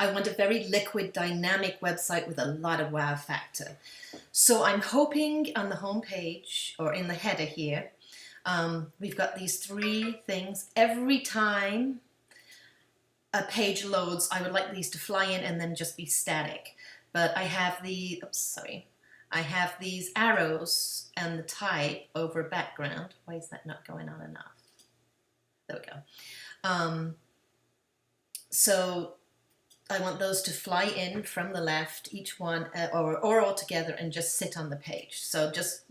I want a very liquid, dynamic website with a lot of wow factor. So I'm hoping on the home page or in the header here, we've got these three things. Every time a page loads, I would like these to fly in and then just be static. But I have I have these arrows and the type over background. Why is that not going on enough? There we go. So I want those to fly in from the left, each one, or all together, and just sit on the page. So just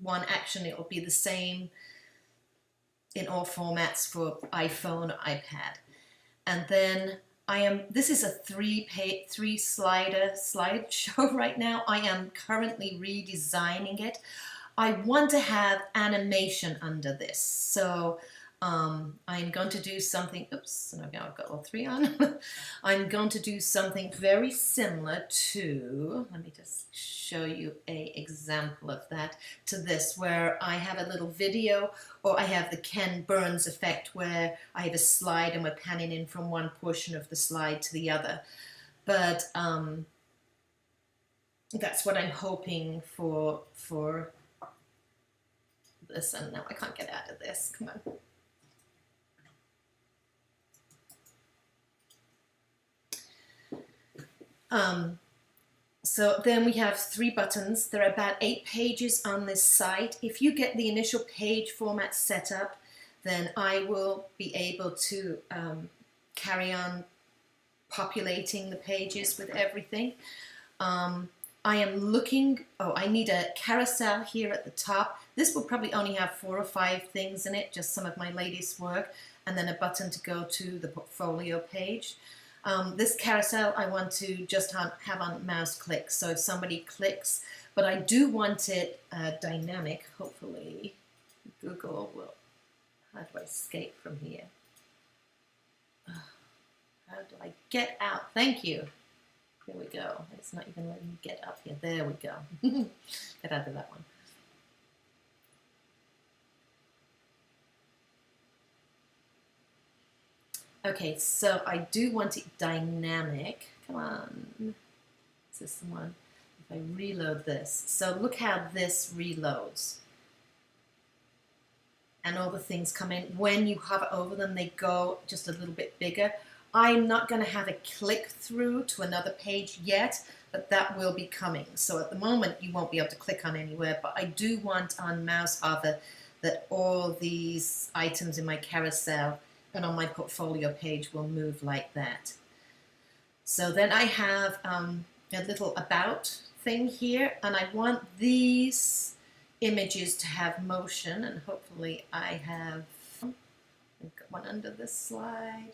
one action, it will be the same in all formats for iPhone or iPad. And then this is a three slider slideshow right now. I am currently redesigning it. I want to have animation under this. So I'm going to do something, oops, now I've got all three on. I'm going to do something very similar to, let me just show you an example of that, to this, where I have a little video, or I have the Ken Burns effect where I have a slide and we're panning in from one portion of the slide to the other. But that's what I'm hoping for this, and now I can't get out of this, come on. So then we have three buttons. There are about 8 pages on this site. If you get the initial page format set up, then I will be able to carry on populating the pages with everything. I am looking, I need a carousel here at the top. This will probably only have 4 or 5 things in it, just some of my latest work, and then a button to go to the portfolio page. This carousel I want to just have on mouse clicks, so if somebody clicks, but I do want it dynamic. Hopefully Google will, how do I escape from here? How do I get out? Thank you. Here we go. It's not even letting me get up here. There we go. Get out of that one. Okay, so I do want it dynamic. Come on. Is this the one? If I reload this. So look how this reloads. And all the things come in. When you hover over them, they go just a little bit bigger. I'm not going to have a click through to another page yet, but that will be coming. So at the moment, you won't be able to click on anywhere, but I do want on mouse hover that all these items in my carousel and on my portfolio page will move like that. So then I have a little about thing here, and I want these images to have motion, and hopefully I've got one under this slide.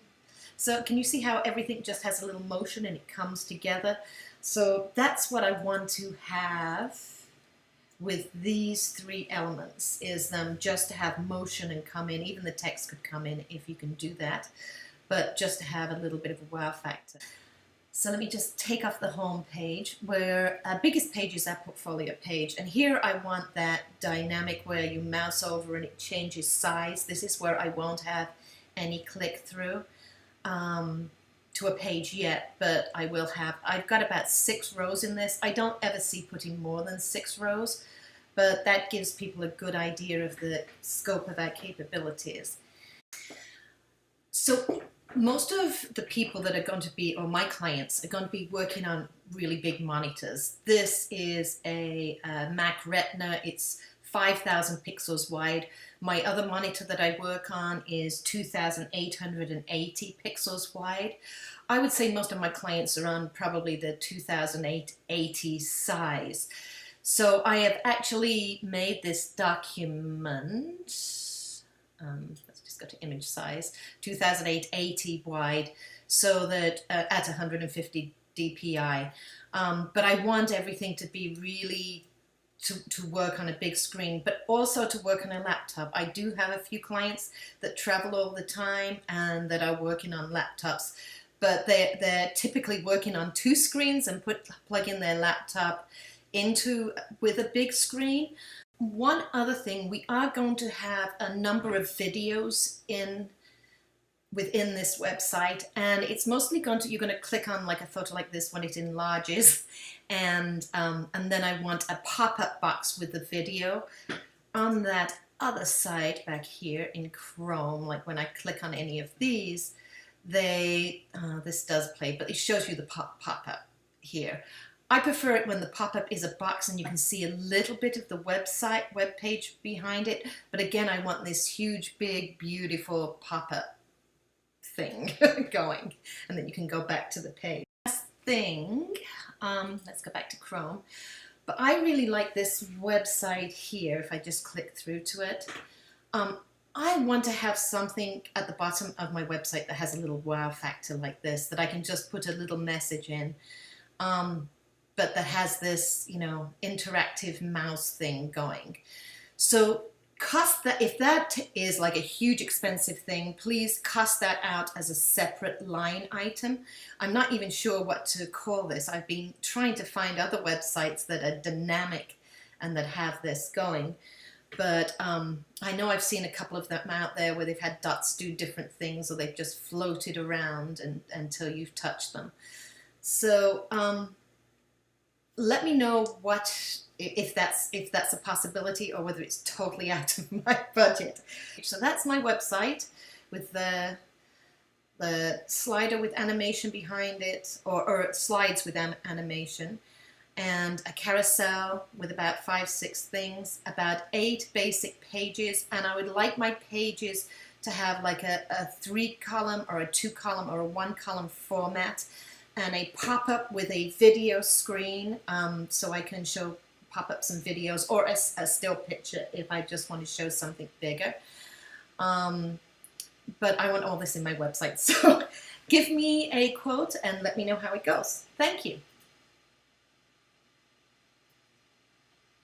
So can you see how everything just has a little motion and it comes together? So that's what I want to have with these 3 elements, is them just to have motion and come in. Even the text could come in if you can do that, but just to have a little bit of a wow factor. So let me just take off the home page, where our biggest page is our portfolio page, and here I want that dynamic where you mouse over and it changes size. This is where I won't have any click through to a page yet, but I will have. I've got about 6 rows in this. I don't ever see putting more than 6 rows, but that gives people a good idea of the scope of our capabilities. So most of the people that are going to be, or my clients, are going to be working on really big monitors. This is a Mac Retina. It's 5,000 pixels wide. My other monitor that I work on is 2,880 pixels wide. I would say most of my clients are on probably the 2,880 size. So I have actually made this document, let's just go to image size, 2,880 wide, so that at 150 dpi. But I want everything to be really to work on a big screen, but also to work on a laptop. I do have a few clients that travel all the time and that are working on laptops, but they're typically working on 2 screens and plug in their laptop with a big screen. One other thing, we are going to have a number of videos in within this website, and it's mostly going to, you're going to click on like a photo like this when it enlarges, and then I want a pop-up box with the video on that other side back here in Chrome. Like when I click on any of these, this does play, but it shows you the pop-up here. I prefer it when the pop-up is a box and you can see a little bit of the web page behind it, but again, I want this huge, big, beautiful pop-up thing going, and then you can go back to the page. Last thing, let's go back to Chrome, but I really like this website here. If I just click through to it, I want to have something at the bottom of my website that has a little wow factor like this, that I can just put a little message in, but that has this, you know, interactive mouse thing going. So cost that, if that is like a huge expensive thing, please cost that out as a separate line item. I'm not even sure what to call this. I've been trying to find other websites that are dynamic and that have this going, but I know I've seen a couple of them out there where they've had dots do different things, or they've just floated around until you've touched them. So let me know if that's a possibility, or whether it's totally out of my budget. So that's my website with the slider with animation behind it, or slides with animation, and a carousel with about 5-6 things, about 8 basic pages, and I would like my pages to have like a 3-column or a 2-column or a 1-column format, and a pop-up with a video screen, so I can show pop-ups and videos, or a still picture if I just want to show something bigger. But I want all this in my website, so give me a quote and let me know how it goes. Thank you.